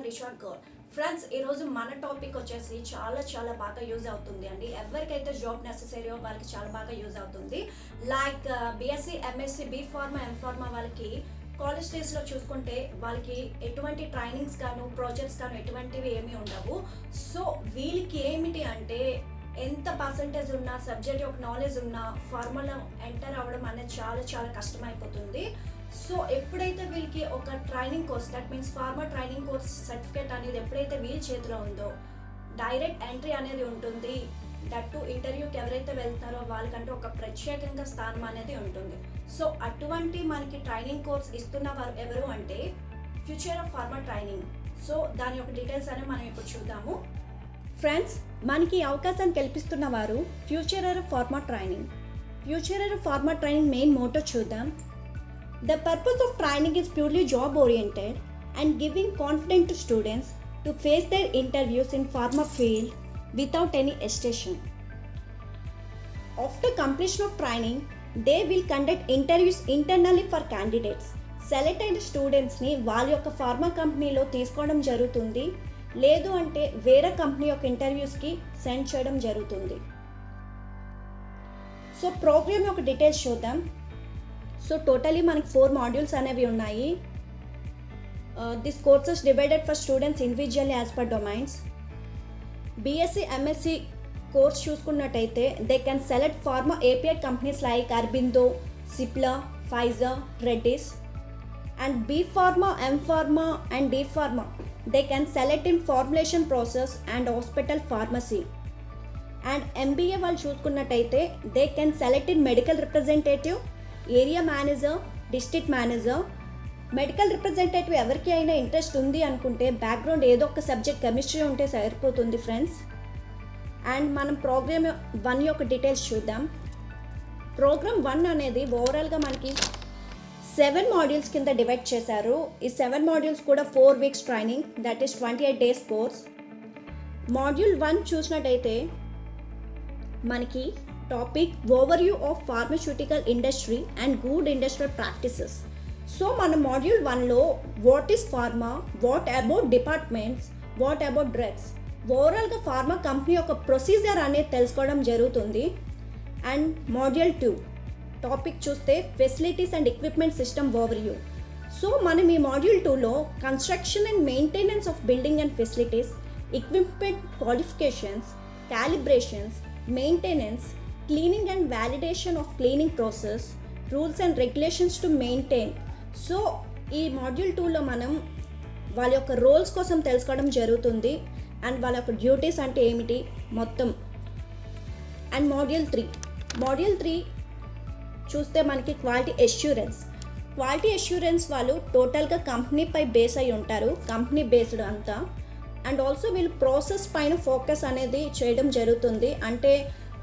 Kishore Gaur. Friends, ఈరోజు మన topic వచ్చేసి చాలా బాగా యూజ్ అవుతుంది అండి. ఎవరికైతే జాబ్ నెసెసరీయో వాళ్ళకి చాలా బాగా యూజ్ అవుతుంది. Like BSc, MSc, B pharma, M pharma వాళ్ళకి కాలేజ్ డేస్లో చూసుకుంటే వాళ్ళకి ఎటువంటి ట్రైనింగ్స్ గాను, ప్రాజెక్ట్స్ గాను ఎటువంటివి ఏమీ ఉండవు. సో వీళ్ళకి ఏమిటి అంటే ఎంత పర్సంటేజ్ ఉన్నా, సబ్జెక్ట్ యొక్క నాలెడ్జ్ ఉన్నా ఫార్మాలో ఎంటర్ అవ్వడం అనేది చాలా కష్టమైపోతుంది. సో ఎప్పుడైతే వీళ్ళకి ఒక training course, that means pharma training course certificate అనేది ఎప్పుడైతే వీళ్ళ చేతిలో ఉందో డైరెక్ట్ ఎంట్రీ అనేది ఉంటుంది. దట్ టు ఇంటర్వ్యూకి ఎవరైతే వెళ్తారో వాళ్ళకంటూ ఒక ప్రత్యేకంగా స్థానం అనేది ఉంటుంది. సో అటువంటి మనకి ట్రైనింగ్ కోర్స్ ఇస్తున్న వారు ఎవరు అంటే future of pharma training. So దాని యొక్క డీటెయిల్స్ అనేవి మనం ఇప్పుడు చూద్దాము. ఫ్రెండ్స్, మనకి అవకాశాన్ని కల్పిస్తున్న వారు future of pharma training. Future of pharma training main motto చూద్దాం. The purpose of training is purely job oriented and giving confidence to students to face their interviews in pharma field without any hesitation. After completion of training, they will conduct interviews internally for candidates. Select అయిన స్టూడెంట్స్ని వాళ్ళ యొక్క pharma కంపెనీలో తీసుకోవడం జరుగుతుంది, లేదు అంటే వేరే కంపెనీ యొక్క ఇంటర్వ్యూస్కి సెండ్ చేయడం జరుగుతుంది. సో ప్రోగ్రామ్ యొక్క డీటెయిల్స్ చూద్దాం. సో టోటలీ మనకి 4 మాడ్యూల్స్ అనేవి ఉన్నాయి. This courses divided for students individually as per domains. BSc, MSc course చూసుకున్నట్టయితే they can select pharma API companies like Aurobindo, Cipla, Pfizer, Reddy's. And B pharma, M pharma and D pharma they can select in formulation process and hospital pharmacy. And MBA వాళ్ళు చూసుకున్నట్టయితే they can select in medical representative, area manager, district manager. Medical representative ఎవరికి అయినా interest ఉంది అనుకుంటే background ఏదో ఒక subject chemistry ఉంటే సరిపోతుంది ఫ్రెండ్స్. అండ్ మనం ప్రోగ్రామ్ 1 యొక్క డీటెయిల్స్ చూద్దాం. ప్రోగ్రామ్ 1 అనేది ఓవరాల్గా మనకి 7 మాడ్యూల్స్ కింద డివైడ్ చేశారు. ఈ 7 మాడ్యూల్స్ కూడా 4 weeks training, that is 28 days course. Module 1 చూసినట్టయితే మనకి topic overview of pharmaceutical industry and good industrial practices. So మన మాడ్యూల్ 1లో what is pharma, what about departments, what about drugs, ఓవరాల్గా ఫార్మా కంపెనీ యొక్క procedure అనేది తెలుసుకోవడం జరుగుతుంది. అండ్ మాడ్యూల్ 2 టాపిక్ చూస్తే facilities and equipment system overview. So మనం ఈ మాడ్యూల్ 2లో construction and maintenance of building and facilities, equipment qualifications, క్యాలిబ్రేషన్స్, maintenance, cleaning and validation of cleaning process, rules and regulations to maintain. So ఈ module 2లో మనం వాళ్ళ యొక్క roles కోసం తెలుసుకోవడం జరుగుతుంది అండ్ వాళ్ళ యొక్క డ్యూటీస్ అంటే ఏమిటి మొత్తం. అండ్ మాడ్యూల్ 3 చూస్తే మనకి క్వాలిటీ అష్యూరెన్స్ వాళ్ళు టోటల్గా కంపెనీపై బేస్ అయి ఉంటారు, కంపెనీ బేస్డ్ అంతా. అండ్ ఆల్సో వీళ్ళు ప్రాసెస్ పైన ఫోకస్ అనేది చేయడం జరుగుతుంది. అంటే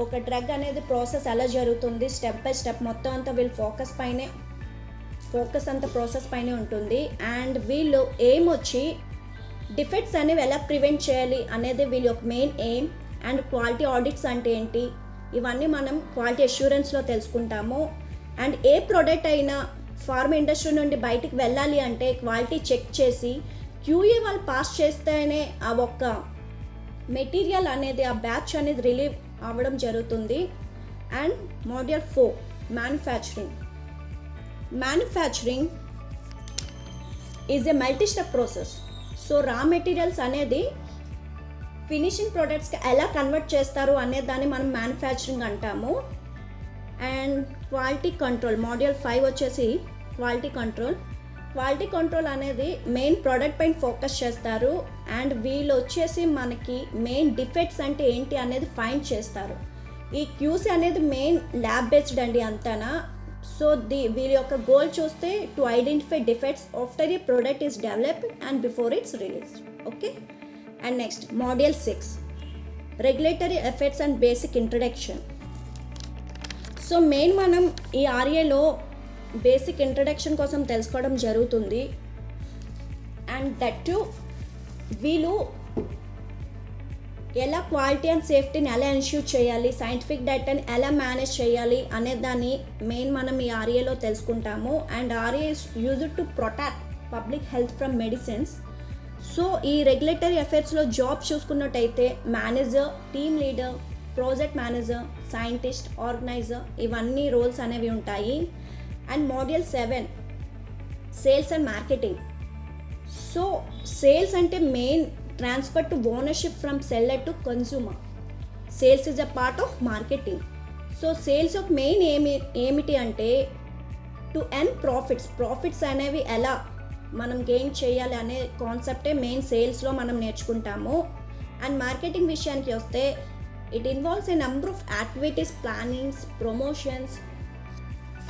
ఒక డ్రగ్ అనేది ప్రాసెస్ ఎలా జరుగుతుంది, స్టెప్ బై స్టెప్ మొత్తం అంతా వీళ్ళు ఫోకస్ అంతా ప్రాసెస్ పైనే ఉంటుంది. అండ్ వీళ్ళు ఎయిమ్ వచ్చి డిఫెక్ట్స్ అనేవి ఎలా ప్రివెంట్ చేయాలి అనేది వీళ్ళ యొక్క main aim. And quality audits అంటే ఏంటి, ఇవన్నీ మనం క్వాలిటీ అష్యూరెన్స్లో తెలుసుకుంటాము. అండ్ ఏ ప్రోడక్ట్ అయినా ఫార్మా ఇండస్ట్రీ నుండి బయటికి వెళ్ళాలి అంటే క్వాలిటీ చెక్ చేసి క్యూఏ వాళ్ళు పాస్ చేస్తేనే ఆ ఒక్క మెటీరియల్ అనేది, ఆ బ్యాచ్ అనేది రిలీవ్ అవ్వడం జరుగుతుంది. And module 4 manufacturing is a multi step process. So రా మెటీరియల్స్ అనేది ఫినిషింగ్ ప్రోడక్ట్స్కి ఎలా కన్వర్ట్ చేస్తారు అనే దాన్ని మనం మ్యానుఫ్యాక్చరింగ్ అంటాము. అండ్ క్వాలిటీ కంట్రోల్ మాడ్యూల్ 5 వచ్చేసి క్వాలిటీ కంట్రోల్ అనేది మెయిన్ ప్రోడక్ట్ పైన ఫోకస్ చేస్తారు. అండ్ వీళ్ళు వచ్చేసి మనకి మెయిన్ డిఫెక్ట్స్ అంటే ఏంటి అనేది ఫైండ్ చేస్తారు. ఈ క్యూసీ అనేది మెయిన్ ల్యాబ్ బేస్డ్ అండి అంతానా. సో వీళ్ళ యొక్క గోల్ చూస్తే to identify defects after A product is developed and before it's released. Okay. And next module 6 regulatory effects and basic introduction. So main మనం ఈ ఆర్ఏలో బేసిక్ ఇంట్రడక్షన్ కోసం తెలుసుకోవడం జరుగుతుంది. అండ్ దట్ టు వీళ్ళు ఎలా క్వాలిటీ అండ్ సేఫ్టీని ఎలా ensure చేయాలి, scientific డేటాని ఎలా మేనేజ్ చేయాలి అనే దాన్ని మెయిన్ మనం ఈ ఆర్ఏలో తెలుసుకుంటాము. And RA is used to protect public health from medicines. So ఈ రెగ్యులేటరీ అఫైర్స్లో జాబ్ చూసుకున్నట్టయితే manager, team leader, project manager, scientist, organizer ఇవన్నీ రోల్స్ అనేవి ఉంటాయి. And module 7 sales and marketing. So sales అంటే main transfer to ownership from seller to consumer. Sales is a part of marketing. So sales of main ఏమిటి అంటే to earn profits అనేవి ఎలా మనం gain చేయాలి అనే కాన్సెప్టే మెయిన్ సేల్స్లో మనం నేర్చుకుంటాము. అండ్ మార్కెటింగ్ విషయానికి వస్తే it involves a number of activities, plannings, promotions,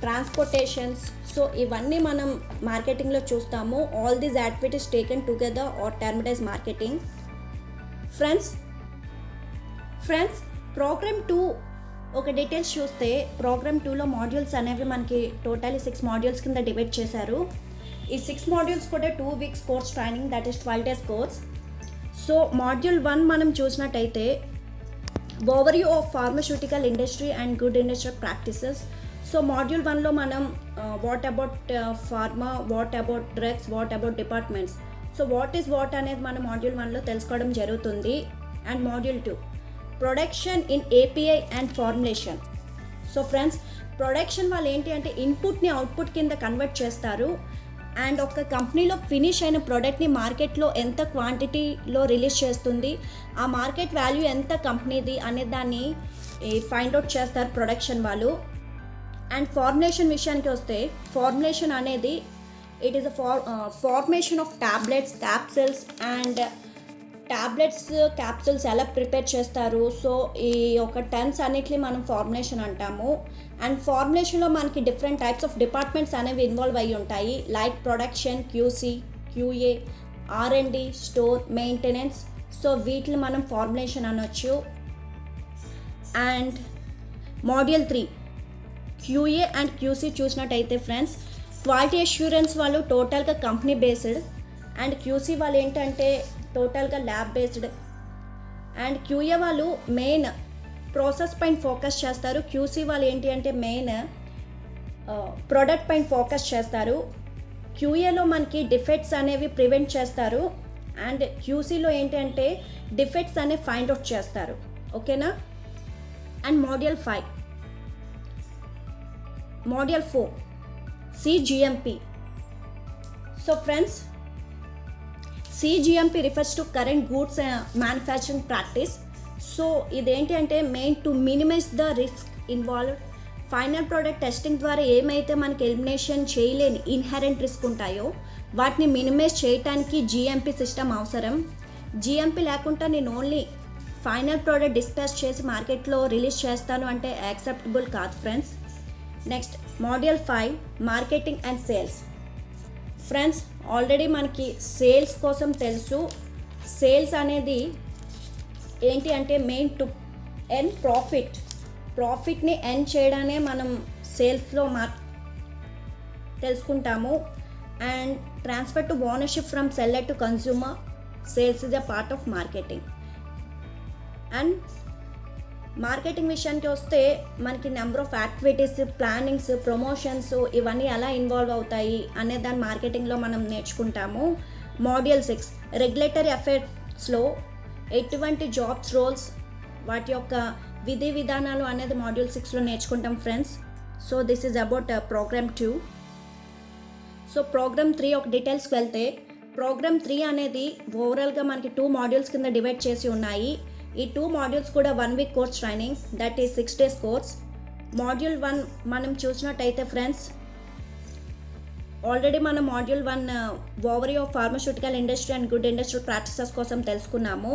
transportations. So ఇవన్నీ మనం మార్కెటింగ్లో చూస్తాము. All these activities taken together are termed as marketing. Friends program 2 ఒక డీటెయిల్స్ చూస్తే ప్రోగ్రామ్ 2లో మాడ్యూల్స్ అనేవి మనకి టోటలీ 6 మాడ్యూల్స్ కింద డివైడ్ చేశారు. ఈ 6 మాడ్యూల్స్ కూడా 2 weeks course training, that is 12 days course. So module 1 మనం చూసినట్టయితే overview of pharmaceutical industry and good industrial practices. So module 1లో మనం what about pharma, what about drugs, what about departments. So what is what అనేది మనం module 1లో తెలుసుకోవడం జరుగుతుంది. And module 2 production in API and formulation. So friends production వాళ్ళు ఏంటి అంటే ఇన్పుట్ని అవుట్పుట్ కింద కన్వర్ట్ చేస్తారు. అండ్ ఒక కంపెనీలో ఫినిష్ అయిన ప్రోడక్ట్ని మార్కెట్లో ఎంత క్వాంటిటీలో రిలీజ్ చేస్తుంది, ఆ మార్కెట్ వాల్యూ ఎంత కంపెనీది అనే దాన్ని ఫైండ్ అవుట్ చేస్తారు ప్రొడక్షన్ వాళ్ళు. అండ్ ఫార్ములేషన్ విషయానికి వస్తే ఫార్ములేషన్ అనేది it is a formation of tablets, capsules and tablets, capsules ఎలా ప్రిపేర్ చేస్తారు. సో ఈ ఒక టర్మ్స్ అన్నిటిని మనం ఫార్ములేషన్ అంటాము. అండ్ ఫార్ములేషన్లో మనకి డిఫరెంట్ టైప్స్ ఆఫ్ డిపార్ట్మెంట్స్ అనేవి ఇన్వాల్వ్ అయ్యి ఉంటాయి. Like production, QC, QA, R&D, store, maintenance. So వీటిని మనం ఫార్ములేషన్ అనొచ్చు. And module 3 QA and QC చూసినట్టయితే ఫ్రెండ్స్ క్వాలిటీ అష్యూరెన్స్ వాళ్ళు టోటల్గా కంపెనీ బేస్డ్. అండ్ క్యూసీ వాళ్ళు ఏంటంటే టోటల్గా ల్యాబ్ బేస్డ్. అండ్ క్యూఏ వాళ్ళు మెయిన్ ప్రాసెస్ పైన ఫోకస్ చేస్తారు. క్యూసీ వాళ్ళు ఏంటి అంటే మెయిన్ ప్రోడక్ట్ పైన ఫోకస్ చేస్తారు. క్యూఏలో మనకి డిఫెక్ట్స్ అనేవి ప్రివెంట్ చేస్తారు. అండ్ క్యూసీలో ఏంటంటే డిఫెక్ట్స్ అనేవి ఫైండ్ అవుట్ చేస్తారు. ఓకేనా. And module 4 CGMP. So friends CGMP refers to current goods manufacturing practice. So ఇదేంటి అంటే main to minimize the risk involved. Final product testing ద్వారా ఏమైతే మనకి ఎలిమినేషన్ చేయలేని ఇన్హెరెంట్ రిస్క్ ఉంటాయో వాటిని మినిమైజ్ చేయడానికి GMP సిస్టమ్ అవసరం. GMP లేకుండా నేను ఓన్లీ ఫైనల్ ప్రోడక్ట్ డిస్పాచ్ చేసి మార్కెట్లో రిలీజ్ చేస్తాను అంటే యాక్సెప్టబుల్ కాదు friends. Next module 5 marketing and sales. Friends already మనకి సేల్స్ కోసం తెలుసు. సేల్స్ అనేది ఏంటి అంటే మెయిన్ టు ఎర్న్ ప్రాఫిట్ని ఎర్న్ చేయడానే మనం సేల్స్లో తెలుసుకుంటాము. And transfer to ownership from seller to consumer. Sales is a part of marketing. And marketing విషయానికి వస్తే మనకి number of activities, plannings, promotions ఇవన్నీ ఎలా ఇన్వాల్వ్ అవుతాయి అనే దాన్ని మార్కెటింగ్లో మనం నేర్చుకుంటాము. మాడ్యూల్ 6 రెగ్యులేటరీ అఫైర్స్లో ఎటువంటి జాబ్స్, రోల్స్, వాటి యొక్క విధి విధానాలు అనేది మాడ్యూల్ 6లో నేర్చుకుంటాం friends. So this is about program 2. So program 3 ఒక డీటెయిల్స్కి వెళ్తే ప్రోగ్రామ్ 3 అనేది ఓవరాల్గా మనకి 2 మాడ్యూల్స్ కింద డివైడ్ చేసి ఉన్నాయి. ఈ 2 మాడ్యూల్స్ కూడా 1 week course training, that is 6 days course. Module 1 మనం చూసినట్టయితే ఫ్రెండ్స్ ఆల్రెడీ మనం module 1 overview of pharmaceutical industry and good industrial practices కోసం తెలుసుకున్నాము.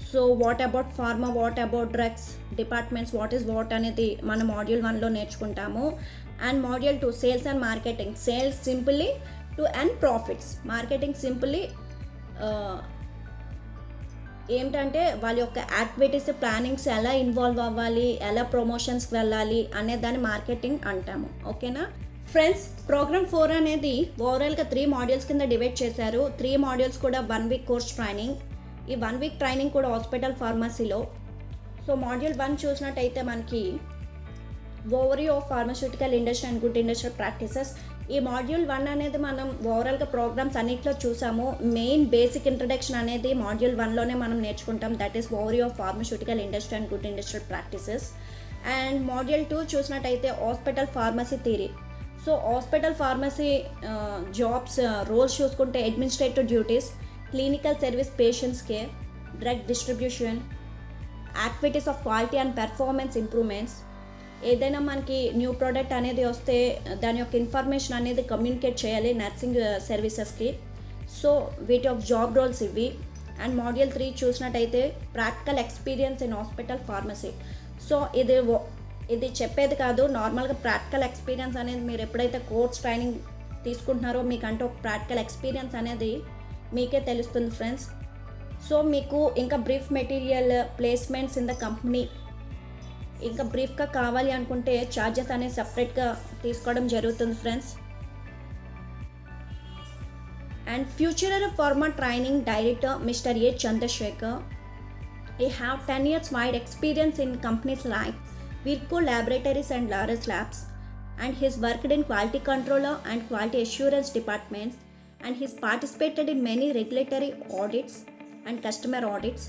So what about pharma, what about drugs, departments, what is what అనేది మనం module 1లో నేర్చుకుంటాము. And module 2 sales and marketing. Sales simply to earn profits. Marketing simply ఏంటంటే వాళ్ళ యొక్క activities, plannings ఎలా involve అవ్వాలి, ఎలా ప్రమోషన్స్కి వెళ్ళాలి అనే దాన్ని మార్కెటింగ్ అంటాము. ఓకేనా ఫ్రెండ్స్. ప్రోగ్రామ్ 4 అనేది ఓవరాల్గా 3 మాడ్యూల్స్ కింద డివైడ్ చేశారు. 3 మాడ్యూల్స్ కూడా 1 వీక్ కోర్స్ ట్రైనింగ్. ఈ 1 వీక్ ట్రైనింగ్ కూడా హాస్పిటల్ ఫార్మసీలో. సో మాడ్యూల్ 1 చూసినట్టయితే మనకి overview of pharmaceutical industry and good industrial practices. ఈ మాడ్యూల్ 1 అనేది మనం ఓవరాల్గా ప్రోగ్రామ్స్ అన్నిట్లో చూసాము. మెయిన్ బేసిక్ ఇంట్రడక్షన్ అనేది మాడ్యూల్ 1లోనే మనం నేర్చుకుంటాం. That is overview of pharmaceutical industry and good industrial practices. And module 2 చూసినట్టయితే hospital pharmacy theory. So hospital pharmacy jobs roles చూసుకుంటే administrative duties, clinical service, patients care, drug distribution, activities of quality and performance improvements. ఏదైనా మనకి new product అనేది వస్తే దాని యొక్క information అనేది communicate చేయాలి నర్సింగ్ సర్వీసెస్కి. సో వీటి ఆఫ్ జాబ్ రోల్స్ ఇవి. అండ్ మాడ్యూల్ 3 చూసినట్టయితే practical experience in hospital pharmacy. So ఇది చెప్పేది కాదు, నార్మల్గా ప్రాక్టికల్ ఎక్స్పీరియన్స్ అనేది మీరు ఎప్పుడైతే కోర్స్ ట్రైనింగ్ తీసుకుంటున్నారో మీకంటే ఒక ప్రాక్టికల్ ఎక్స్పీరియన్స్ అనేది మీకే తెలుస్తుంది ఫ్రెండ్స్. సో మీకు ఇంకా brief material, placements in the company ఇంకా బ్రీఫ్గా కావాలి అనుకుంటే ఛార్జెస్ అనేది సపరేట్గా తీసుకోవడం జరుగుతుంది friends. And future pharma training director mister A Chandrasekhar. He have 10 years wide experience in companies like Virco Laboratories and Laurus Labs, and he's worked in quality controller and quality assurance departments, and he's participated in many regulatory audits and customer audits.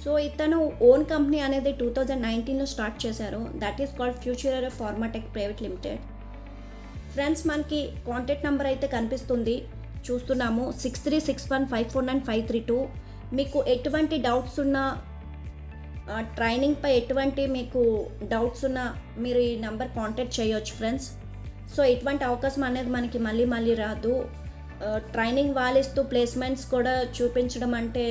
So ఇతను own company అనేది 2019లో start చేశారు. That is called future Pharmatech private limited. Friends మనకి contact number అయితే కనిపిస్తుంది, చూస్తున్నాము 6361549532. మీకు ఎటువంటి డౌట్స్ ఉన్నా, ట్రైనింగ్పై ఎటువంటి మీకు డౌట్స్ ఉన్నా మీరు ఈ నెంబర్ కాంటాక్ట్ చేయొచ్చు ఫ్రెండ్స్. సో ఇటువంటి అవకాశం అనేది మనకి మళ్ళీ రాదు. ట్రైనింగ్ వాళ్ళిస్తూ ప్లేస్మెంట్స్ కూడా చూపించడం అంటే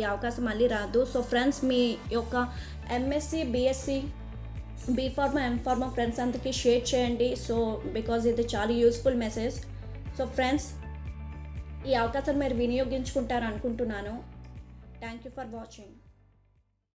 ఈ అవకాశం మళ్ళీ రాదు. సో ఫ్రెండ్స్ మీ యొక్క MSc, BSc, B Pharma, MPharm friends అందరికీ షేర్ చేయండి. సో బికాజ్ ఇది చాలా యూస్ఫుల్ మెసేజ్. సో ఫ్రెండ్స్ ఈ అవకాశాన్ని మీరు వినియోగించుకుంటారు అనుకుంటున్నాను. Thank you for watching.